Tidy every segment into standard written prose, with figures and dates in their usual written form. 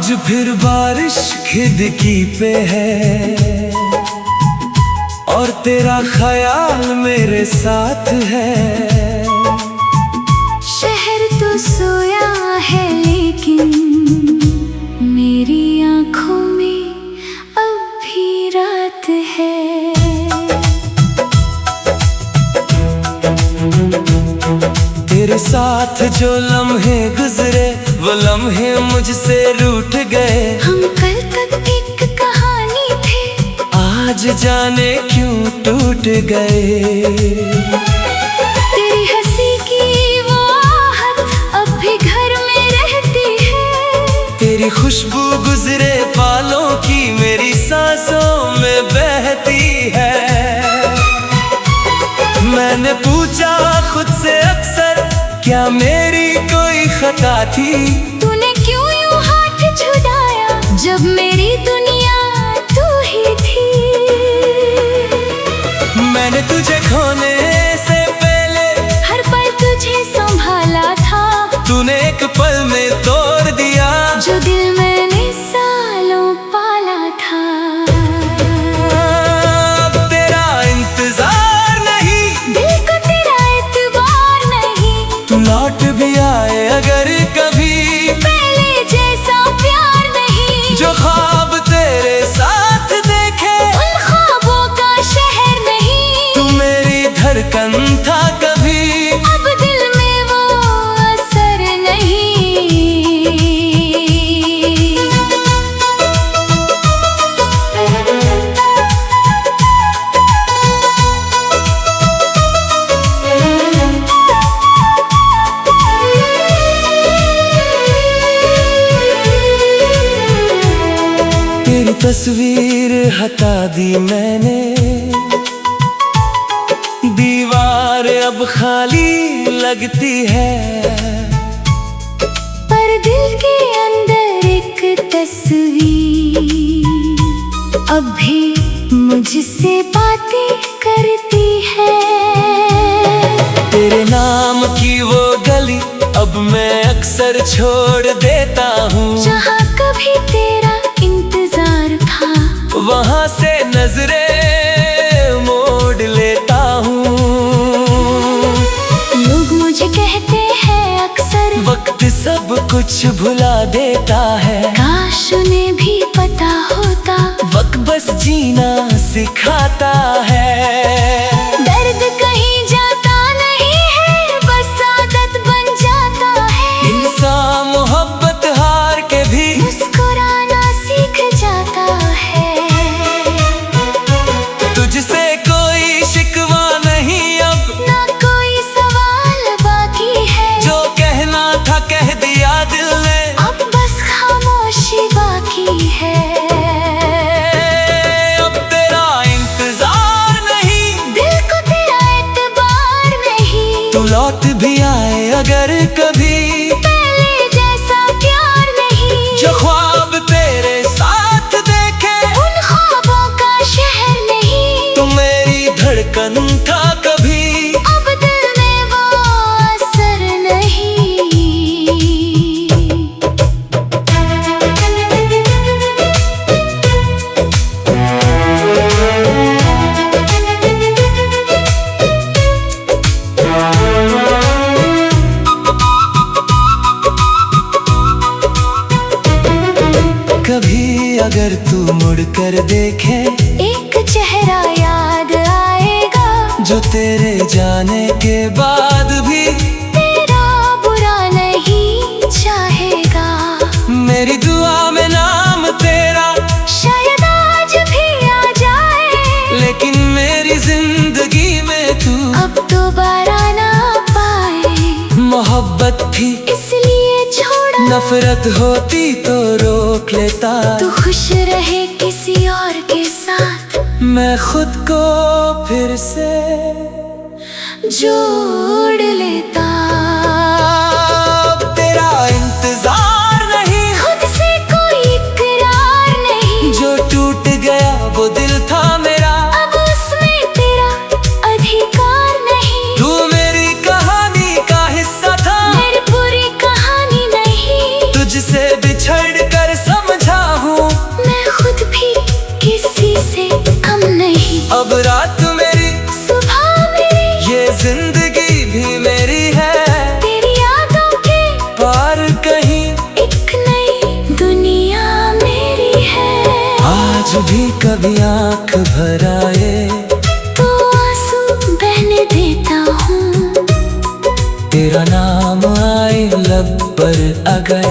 आज फिर बारिश खिड़की पे है और तेरा ख्याल मेरे साथ है। शहर तो सोया है लेकिन मेरी आंखों में अब भी रात है। तेरे साथ जो लम्हे गुजरे वो लम्हे मुझसे रूठ गए। हम कल तक एक कहानी थे, आज जाने क्यों टूट गए। तेरी हंसी की वो आहट अब भी घर में रहती है। तेरी खुशबू गुजरे बालों की मेरी सांसों में बहती है। मैंने पूछा खुद से अक्सर क्या मेरी कोई खता थी। तूने क्यों यूं हाथ छुड़ाया जब मेरी दुनिया तू ही थी। मैंने तुझे खोने से पहले हर पल तुझे संभाला था। तूने एक पल में तोड़ दिया जो दिल मैंने सालों पाला था। अब तेरा इंतजार नहीं, दिल को तेरा एतबार नहीं। तू लौट भी आए अगर कभी, पहले जैसा प्यार नहीं। जो ख्वाब तेरे साथ देखे उन ख्वाबों का शहर नहीं। तू मेरी धड़कन था कभी, अब दिल में वो असर नहीं। तेरी तस्वीर हटा दी मैंने, दीवार अब खाली लगती है। पर दिल के अंदर एक तस्वीर अब भी मुझसे बातें करती है। तेरे नाम की वो गली अब मैं अक्सर छोड़ देता हूँ। जहाँ कभी तेरा इंतजार था वहाँ से नजरें मोड़ लेता हूँ। लोग मुझे कहते हैं अक्सर वक्त सब कुछ भुला देता है। काश उन्हें भी पता होता वक्त बस जीना सिखाता है। दर्द कहीं जाता नहीं है, बस आदत बन जाता है। इंसान मोहब्बत हार के भी मुस्कुराना सीख जाता है। तुझसे कोई शिकवा नहीं अब, ना कोई सवाल बाकी है। जो कहना था कह दिया दिल ने, अब बस खामोशी बाकी है। अब तेरा इंतजार नहीं, दिल को तेरा एतबार नहीं। तू लौट भी आए अगर कभी, पहले जैसा प्यार नहीं। जो ख्वाब तेरे साथ देखे उन ख्वाबों का शहर नहीं। तू मेरी धड़कन था कभी, अब दिल में वो असर नहीं। कभी अगर तू मुड़ कर देखे एक चेहरा याद आएगा जो तेरे जाने के बाद भी तेरा बुरा नहीं चाहेगा। मेरी दुआ में नाम तेरा शायद आज भी आ जाए, लेकिन मेरी जिंदगी में तू अब दोबारा ना पाए। मोहब्बत थी इसलिए छोड़ा, नफरत होती तो रोक लेता। तू खुश रहे किसी और के साथ, मैं खुद को फिर से जोड़ लेता। अब तेरा इंतजार नहीं, खुद से कोई इकरार नहीं। जो टूट गया वो दिल था मेरा, अब उसमें तेरा अधिकार नहीं। तू मेरी कहानी का हिस्सा था, मेरी पूरी कहानी नहीं। तुझसे बिछड़ कर सब जिंदगी भी मेरी है। तेरी यादों के पार कहीं एक नई दुनिया मेरी है। आज भी कभी आंख भर आए तो आंसू बहने देता हूँ। तेरा नाम आए लब पर अगर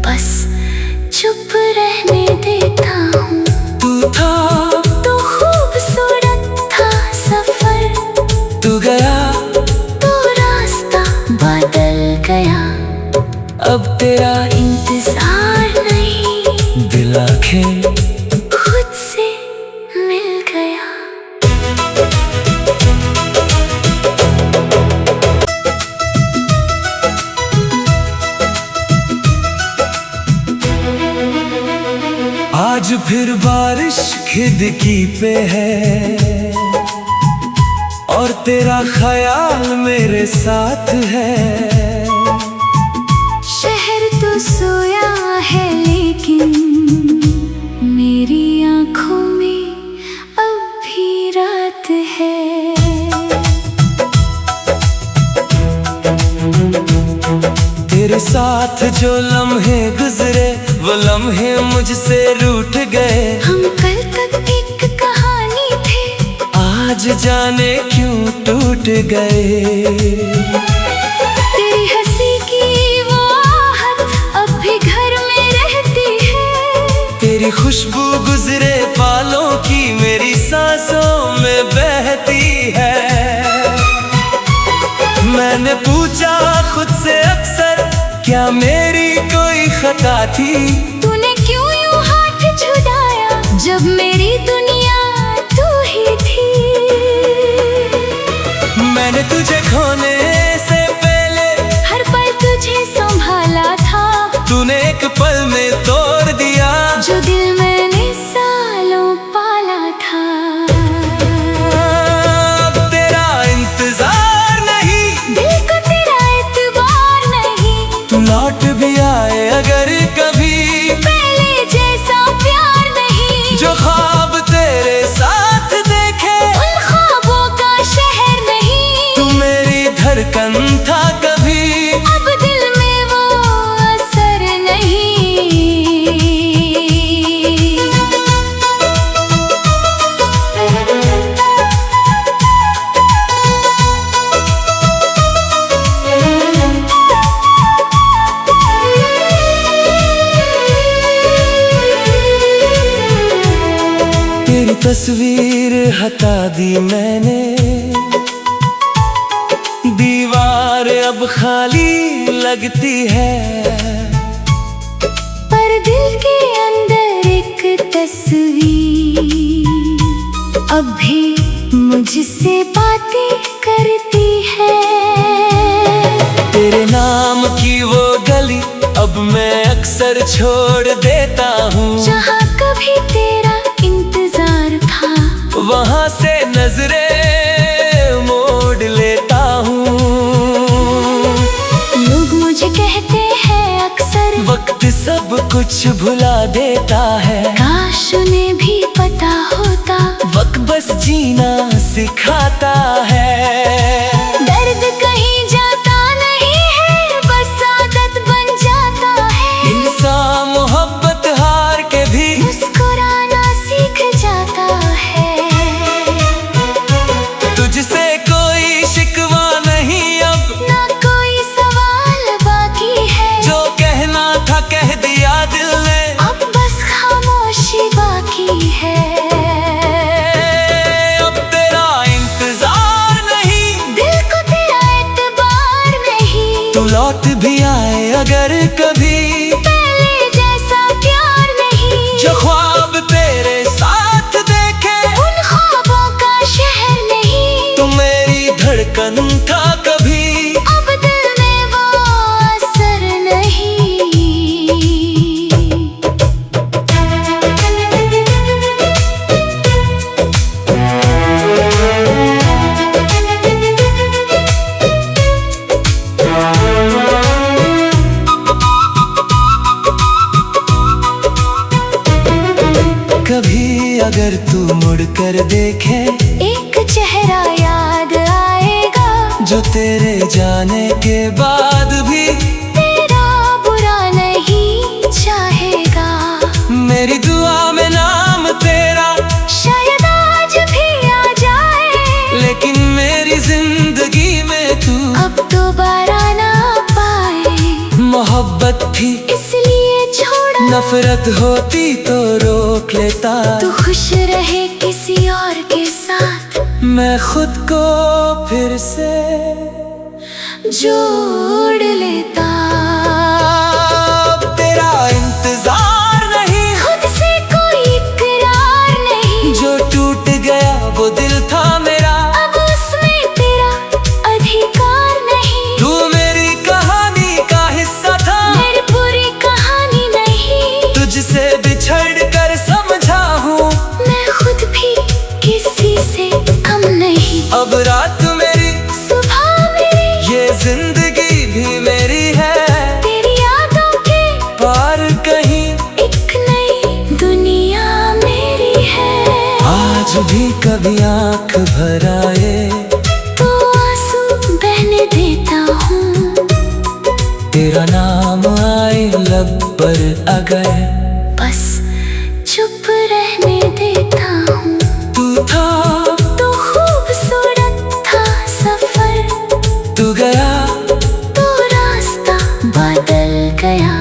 बस चुप रहने देता हूँ। तू था तो खूबसूरत था सफर, तू गया तो रास्ता बदल गया। अब तेरा इंतजार नहीं, दिल आखिर खुद से मिल गया। आज फिर बारिश खिड़की पे है और तेरा ख्याल मेरे साथ है। शहर तो सोया है लेकिन मेरी आंखों में अब भी रात है। तेरे साथ जो लम्हे गुजरे वो लम्हे मुझसे रूठ गए। हम कल तक एक कहानी थे, आज जाने क्यों टूट गए। तेरी हंसी की वो आहट अब भी घर में रहती है। तेरी खुशबू गुजरे पालों की मेरी सांसों में बहती है। मैंने पूछा खुद से अक्सर क्या मेरी कोई खता थी। तूने क्यों यूं हाथ छुड़ाया जब मेरी दुनिया तू ही थी। मैंने तुझे खोने से पहले हर पल तुझे संभाला था। तूने एक पल में तोड़ दिया जो दिल मैंने सालों पाला था। अब तेरा इंतजार नहीं, दिल को तेरा एतबार नहीं। तू लौट भी आए अगर कभी पहले जैसा प्यार नहीं। जो ख्वाब तेरे साथ देखे उन ख्वाबों का शहर नहीं। तू मेरी धड़कन था कभी। अब दिल में वो असर नहीं। तेरी तस्वीर हटा दी मैंने, दीवार अब खाली लगती है। पर दिल के अंदर एक तस्वीर अब भी मुझसे बातें करती है। तेरे नाम की वो गली अब मैं अक्सर छोड़ देता हूँ। जहाँ कभी तेरा इंतजार था वहाँ से नजरें मोड़ लेता हूँ। लोग मुझे कहते हैं अक्सर वक्त सब कुछ भुला देता है। काश उन्हें भी पता होता वक्त बस जीना सिखाता है। दर्द कहीं जाता नहीं है, बस आदत बन जाता है। इंसान मोहब्बत हार के भी मुस्कुराना सीख जाता है। तुझसे कोई शिकवा नहीं अब, ना कोई सवाल बाकी है। जो कहना था कह दिया दिल ने। अब बस खामोशी बाकी है। अब तेरा इंतजार नहीं, दिल को तेरा एतबार नहीं। तू लौट भी आए अगर कभी पहले जैसा प्यार नहीं। जो ख्वाब तेरे साथ देखे उन ख्वाबों का शहर नहीं। तू मेरी धड़कन था कभी। अब दिल में वो असर नहीं। कभी अगर तू मुड़ कर देखे एक चेहरा याद आएगा। जो तेरे जाने के बाद भी तेरा बुरा नहीं चाहेगा। मेरी दुआ में नाम तेरा शायद आज भी आ जाए, लेकिन मेरी जिंदगी में तू अब दोबारा ना पाए। मोहब्बत थी इसलिए छोड़ा, नफरत होती तो रोक लेता। तू खुश रहे किसी और के साथ, मैं खुद को फिर से जोड़ लेता। अब तेरा इंतजार नहीं, खुद से कोई इकरार नहीं, जो टूट गया वो दिल था मेरा, अब उसमें तेरा अधिकार नहीं। तू मेरी कहानी का हिस्सा था, मेरी पूरी कहानी नहीं। तुझसे बिछड़ कर समझा हूँ मैं खुद भी किसी से कम नहीं। अब रात मेरी सुबह मेरी, ये जिंदगी भी मेरी है। तेरी यादों के पार कहीं एक नई दुनिया मेरी है। आज भी कभी आंख भर आए तो आंसू बहने देता हूँ, तेरा नाम आए लब पर अगर बस चुप रहने देता हूँ। तू था तो खूबसूरत था सफर, तू गया तो रास्ता बदल गया।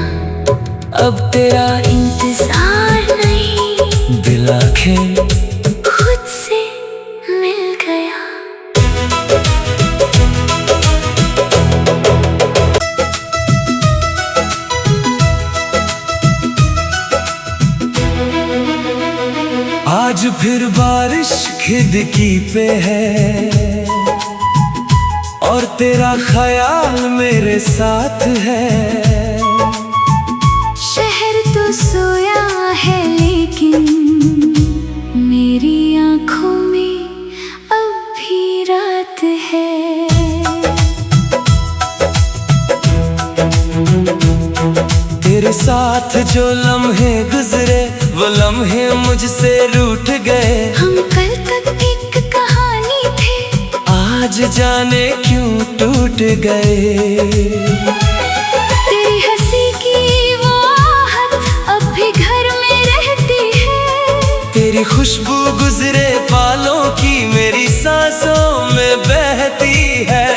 अब तेरा इंतजार नहीं, दिल आंखें खुद से मिल गया। आज फिर बारिश खिड़की पे है और तेरा ख्याल मेरे साथ है। शहर तो सोया है लेकिन मेरी आंखों में अब भी रात है। तेरे साथ जो लम्हे गुजरे वो लम्हे मुझसे रूठ गए। हम कल तक एक कहानी थे, आज जाने क्यों टूट गए। तेरी हंसी की वो आहट अब भी घर में रहती है। तेरी खुशबू गुजरे पालों की मेरी सांसों में बहती है।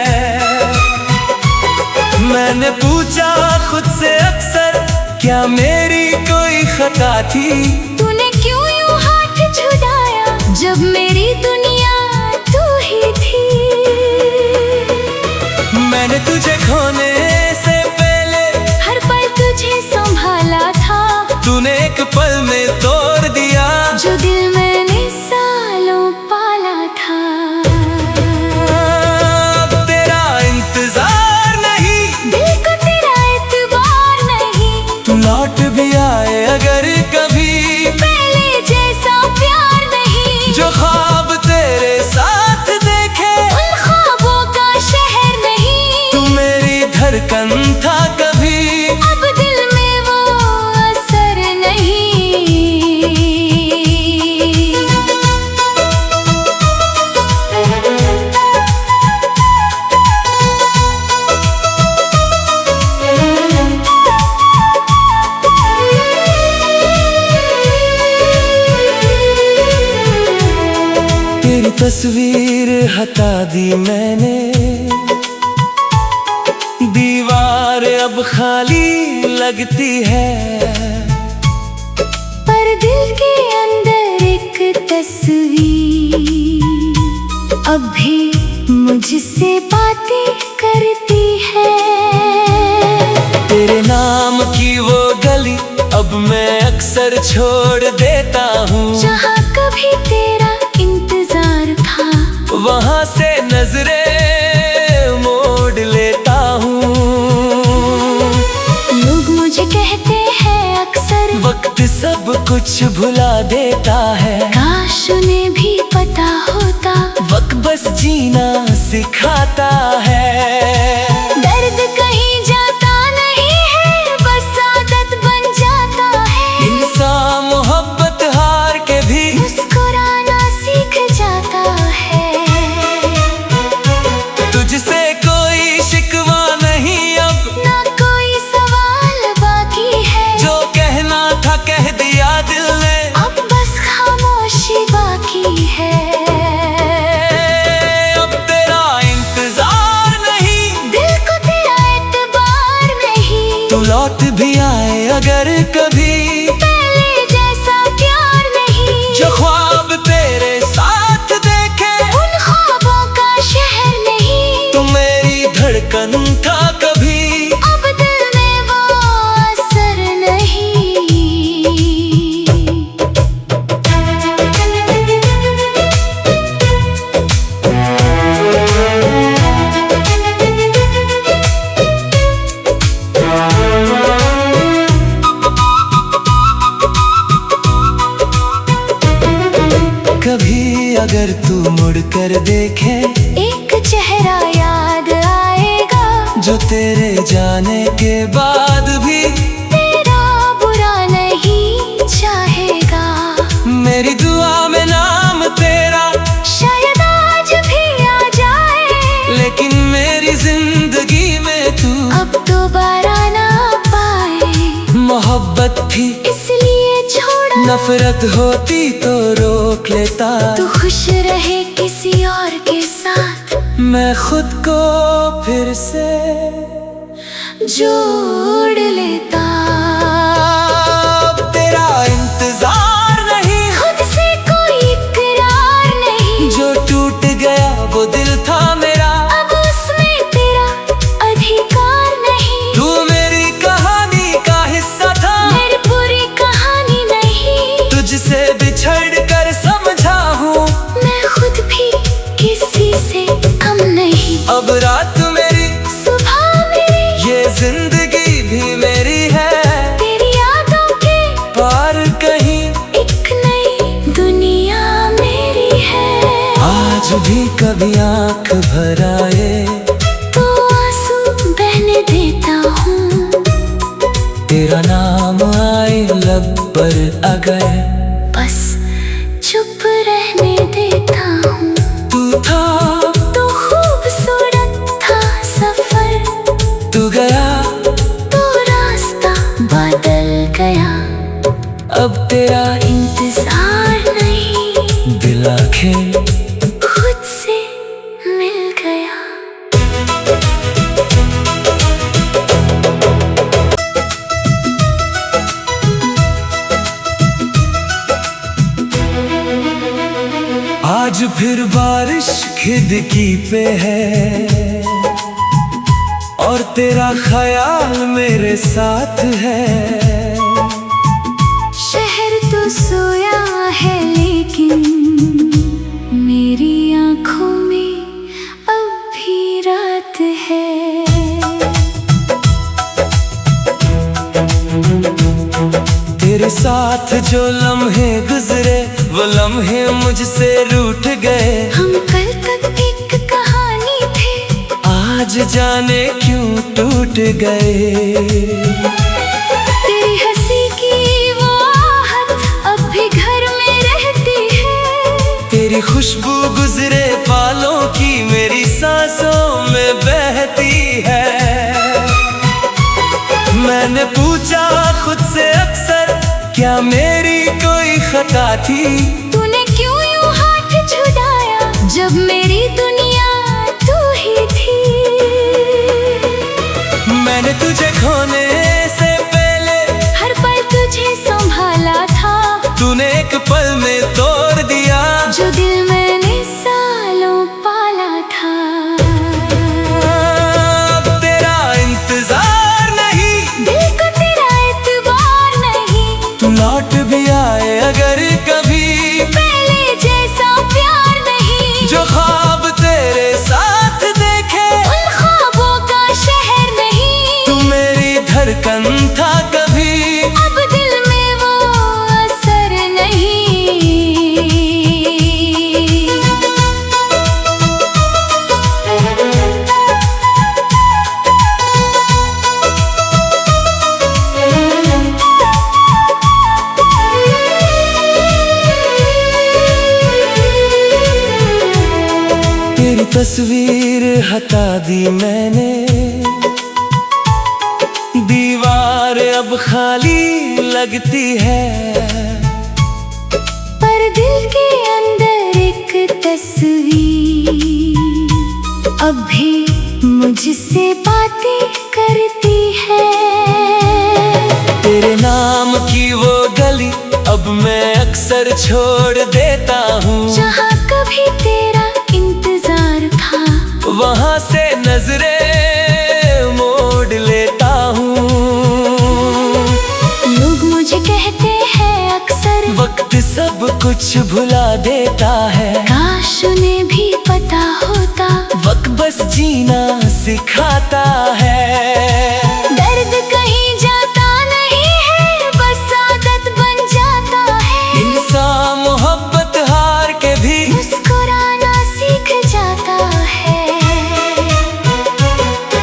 मैंने पूछा खुद से अक्सर, क्या मेरी कोई खता थी? तूने क्यों यूं हाथ छुड़ाया जब मेरी दुनिया तू ही थी। मैंने तुझे खोने से पहले हर पल तुझे संभाला था, तूने एक पल में तोड़ दिया जो दिल मैंने सालों पाला था। अब तेरा इंतजार नहीं, दिल को तेरा एतबार नहीं, तू लौट भी आए अगर कभी, पहले जैसा प्यार नहीं। जो ख्वाब तेरे साथ देखे उन ख्वाबों का शहर नहीं, तू मेरी धड़कन था कभी। अब दिल में वो असर नहीं। तेरी तस्वीर हटा दी मैंने, दीवार अब खाली लगती है। पर दिल के अंदर एक तस्वीर अब भी मुझसे बातें करती है। तेरे नाम की वो गली अब मैं अक्सर छोड़ देता हूँ। जहाँ कभी तेरा इंतजार था, वहाँ से नजरें मोड़ लेता हूँ। लोग मुझे कहते हैं अक्सर, वक्त सब कुछ भुला देता है। काश उन्हें भी पता होता, वक्त बस जीना सिखाता है। दर्द कहीं जाता नहीं है, बस आदत बन जाता है। इंसान मोहब्बत हार के भी मुस्कुराना सीख जाता है। तुझसे लौट भी आए अगर कभी, पहले जैसा प्यार नहीं। जो ख्वाब तेरे साथ देखे उन ख्वाबों का शहर नहीं। तू मेरी धड़कन था कभी, अब दिल में वो असर नहीं। कभी अगर तू मुड़ कर देखे, एक चेहरा याद आएगा, जो तेरे जाने के बाद भी तेरा बुरा नहीं चाहेगा। मेरी दुआ में नाम तेरा शायद आज भी आ जाए, लेकिन मेरी जिंदगी में तू अब दोबारा ना पाए। मोहब्बत थी इसलिए छोड़ा, नफरत होती तो रोक लेता। तू खुश रहे किसी और के साथ, मैं खुद को फिर से जोड़ लेता। अब तेरा इंतजार नहीं, खुद से कोई इकरार नहीं। जो टूट गया वो दिल था मेरा, अब उसमें तेरा अधिकार नहीं। तू मेरी कहानी का हिस्सा था, मेरी पूरी कहानी नहीं। तुझसे बिछड़ कर समझा हूँ, मैं खुद भी किसी से कम नहीं। अब रात मेरी सुबह मेरी, ये जिंदगी भी मेरी है। तेरी यादों के पार कहीं एक नई दुनिया मेरी है। आज भी कभी आंख भर आए तो आंसू बहने देता हूँ, तेरा नाम आए लब पर अगर बस चुप रहने देता हूँ। तू था तो खूबसूरत था सफर, तू गया तो रास्ता बदल गया। अब तेरा इंतजार नहीं, दिल आंखें खुद से मिल गया। आज फिर बारिश खिड़की पे है, और तेरा ख्याल मेरे साथ है। शहर तो सोया है लेकिन मेरी आंखों में अब भी रात है। तेरे साथ जो लम्हे गुजरे वो लम्हे मुझसे रूठ गए। हम कल तक एक कहानी थे, आज जाने क्यों टूट गए। तेरी हंसी की वो आहट अब भी घर में रहती है। तेरी खुशबू गुजरे बालों की मेरी सांसों में बहती है। मैंने पूछा खुद से अक्सर, क्या मेरी कोई खता थी? तूने क्यों यूं हाथ छुड़ाया, जब मेरी दुनिया तू ही थी। मैंने तुझे खोने से पहले हर पल तुझे संभाला था, तूने एक पल में तोड़ दिया जो दिल मैंने सालों पाला था। अब तेरा इंतजार नहीं, दिल को तेरा एतबार नहीं। तू लौट भी आए अगर कभी, पहले जैसा प्यार नहीं। जो ख्वाब तेरे साथ देखे उन ख्वाबों का शहर नहीं। तू मेरी धड़कन था कभी, अब दिल में वो असर नहीं। तेरी तस्वीर हटा दी मैंने, दीवार अब खाली लगती है। पर दिल के अंदर एक तस्वीर अब भी मुझसे बातें करती है। तेरे नाम की वो गली अब मैं अक्सर छोड़ देता हूँ। जहाँ कभी तेरा इंतजार था वहाँ से नजरें मोड़ लेता हूँ। लोग मुझे कहते हैं अक्सर वक्त सब कुछ भुला देता है। काश उन्हें भी पता होता वक्त बस जीना सिखाता है। दर्द कहीं जाता नहीं है, बस आदत बन जाता है। इंसान मोहब्बत हार के भी मुस्कुराना सीख जाता है।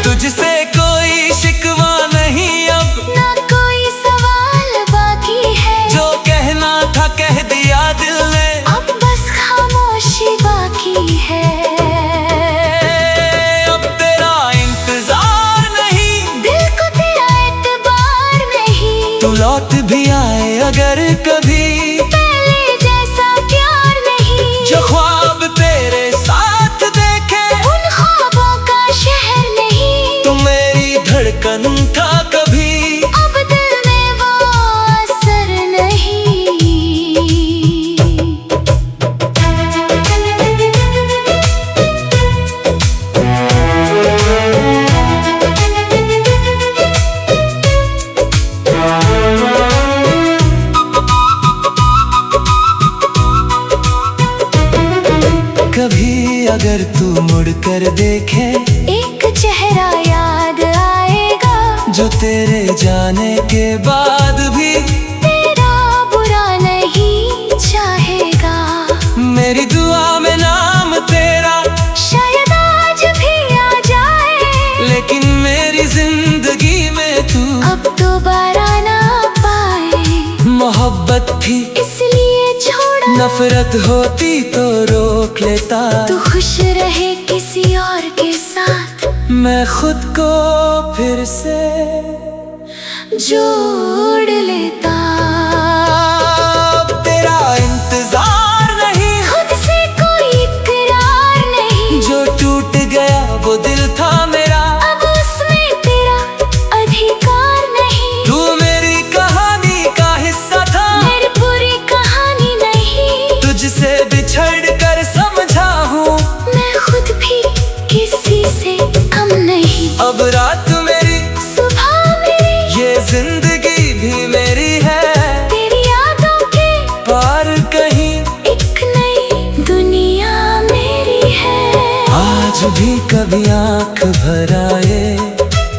तुझसे कोई शिकवा नहीं अब, ना कोई सवाल बाकी है। जो कहना था कह दिया दिल ने, अब बस खामोशी बाकी है। अब तेरा इंतजार नहीं, दिल को तेरा एतबार नहीं। तू लौट भी आए अगर कभी, पहले जैसा प्यार नहीं। जो ख्वाब तेरे साथ देखे उन ख्वाबों का शहर नहीं। तू मेरी धड़कन था कभी। अब दिल में वो असर नहीं। कभी अगर तू मुड़ कर देखे, एक चेहरा याद आएगा जो तेरे जाने के बाद भी तेरा बुरा नहीं चाहेगा। मेरी दुआ में नाम तेरा शायद आज भी आ जाए, लेकिन मेरी जिंदगी में तू अब दोबारा ना पाए। मोहब्बत थी इसलिए छोड़ा, नफरत होती तो रोक लेता। तू खुश रहे किसी और के साथ, मैं खुद को फिर से जोड़ लेता। अब तेरा इंतजार नहीं, खुद से कोई इकरार नहीं। जो टूट गया वो दिल था मेरा, अब उसमें तेरा अधिकार नहीं। तू मेरी कहानी का हिस्सा था, मेरी पूरी कहानी नहीं। तुझसे बिछड़ कर समझा हूँ मैं खुद भी किसी से कम नहीं। अब रात मेरी सुबह मेरी, ये जिंदगी भी मेरी है। तेरी यादों के पार कहीं एक नई दुनिया मेरी है। आज भी कभी आंख भर आए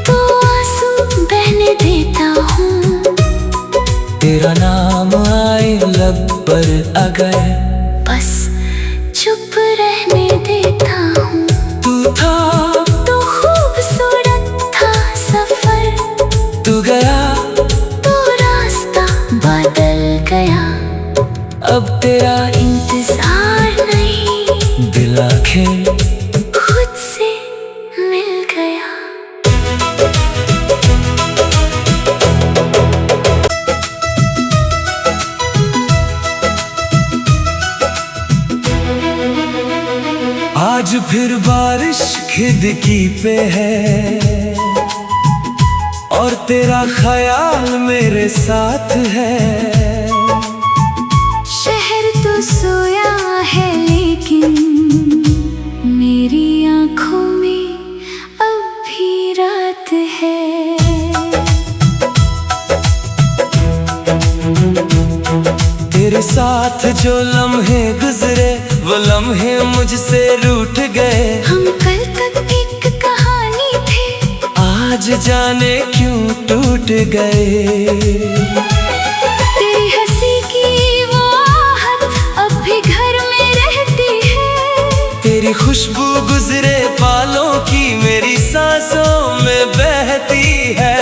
तो आंसू बहने देता हूँ। तेरा नाम आए लब पर अगर, बस चुप रहने देता हूँ। तू था तो खूबसूरत था सफर, तू गया तो रास्ता बदल गया। अब तेरा इंतजार नहीं, दिल आखिर खुद से मिल गया। आज फिर बारिश खिड़की पे है और तेरा ख्याल मेरे साथ है। शहर तो सोया है लेकिन मेरी आंखों में अब भी रात है। तेरे साथ जो लम्हे गुजरे वो लम्हे मुझसे रूठ गए। हम कल तक एक कहानी थे, आज जाने क्यों टूट गए। तेरी हंसी की वो आहट अब भी घर में रहती है। तेरी खुशबू गुजरे बालों की मेरी सांसों में बहती है।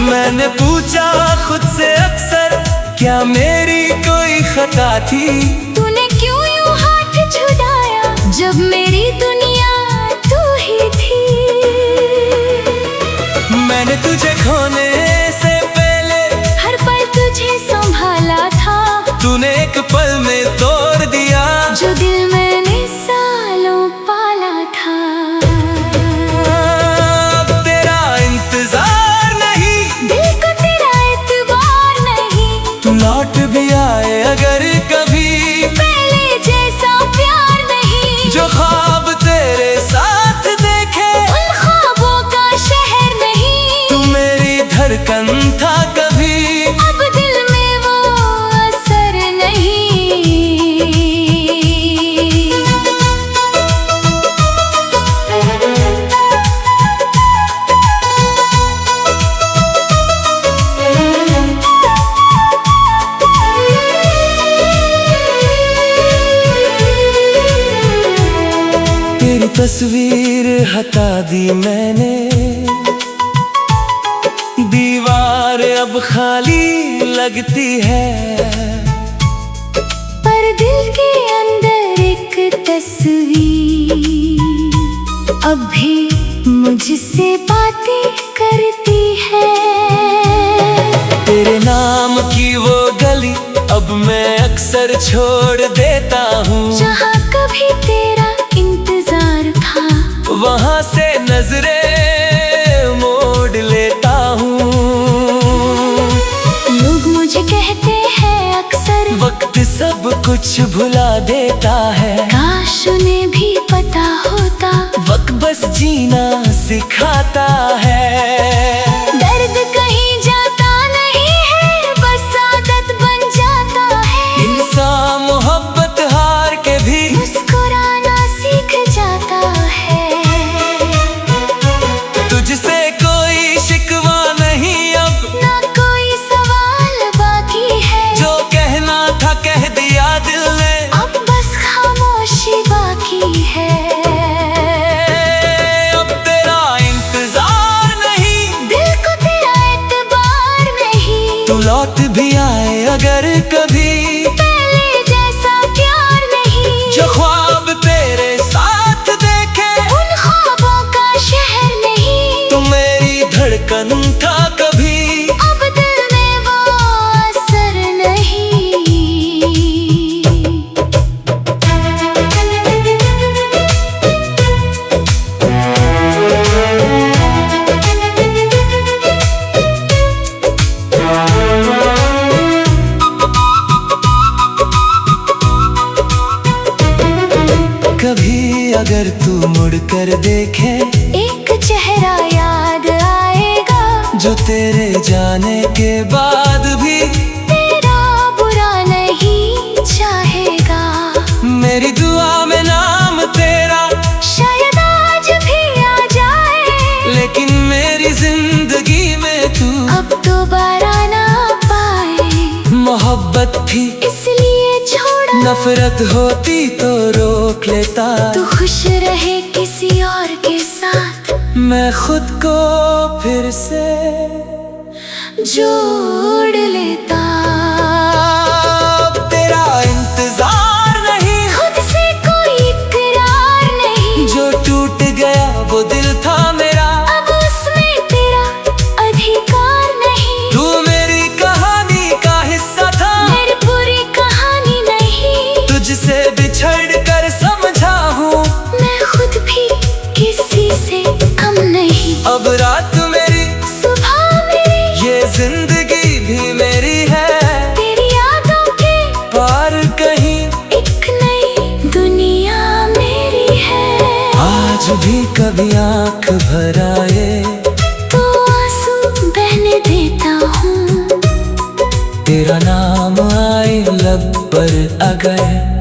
मैंने पूछा खुद से अक्सर, क्या मेरी कोई खता थी? तूने क्यों यूं हाथ छुड़ाया जब मेरी दुनिया तू ही थी। मैंने तुझे खोने से पहले हर पल तुझे संभाला था, तूने एक पल में तोड़ दिया जो दिल मैंने सालों पाला था। तस्वीर हटा दी मैंने, दीवार अब खाली लगती है, पर दिल के अंदर एक तस्वीर अब भी मुझसे बातें करती है। तेरे नाम की वो गली अब मैं अक्सर छोड़ देता हूँ, जहाँ कभी तेरा इंतजार था वहाँ से नजरें मोड़ लेता हूँ। लोग मुझे कहते हैं अक्सर वक्त सब कुछ भुला देता है, काश उन्हें भी पता होता वक्त बस जीना सिखाता है। दर्द कहीं जाता नहीं है, बस आदत बन जाता है। इंसान मोहब्बत हार के भी मुस्कुराना सीख जाता है। तुझसे कोई शिकवा नहीं अब, ना कोई सवाल बाकी है, जो कहना था कह दिया दिल ने, अब बस खामोशी बाकी है। अब तेरा इंतजार नहीं, दिल को तेरा एतबार नहीं, तू लौट भी आए अगर कभी, पहले जैसा प्यार नहीं। जो ख्वाब तेरे साथ देखे उन ख्वाबों का शहर नहीं, तू मेरी धड़कन था कभी, अब दिल में वो असर नहीं। कभी अगर तू मुड़ कर देखे एक चेहरा याद आएगा, जो तेरे जाने के बाद भी तेरा बुरा नहीं चाहेगा। मेरी दुआ में नाम तेरा शायद आज भी आ जाए, लेकिन मेरी जिंदगी में तू अब दोबारा ना पाए। मोहब्बत थी इसलिए छोड़ा, नफरत होती तो रोक लेता, तू खुश रहे किसी और के साथ, मैं खुद को फिर से जोड़ लेता। अब तेरा इंतजार नहीं, खुद से कोई इकरार नहीं, जो टूट गया वो दिल था मेरा, अब उसमें तेरा अधिकार नहीं। तू मेरी कहानी का हिस्सा था, मेरी पूरी कहानी नहीं, तुझसे बिछड़ कर समझा हूँ, मैं खुद भी किसी से कम नहीं। अब रात मेरी सुबह मेरी, ये जिंदगी भी मेरी है, तेरी यादों के पार कहीं एक नई दुनिया मेरी है। आज भी कभी आंख भर आए तो आंसू बहने देता हूँ, तेरा नाम आए लब पर अगर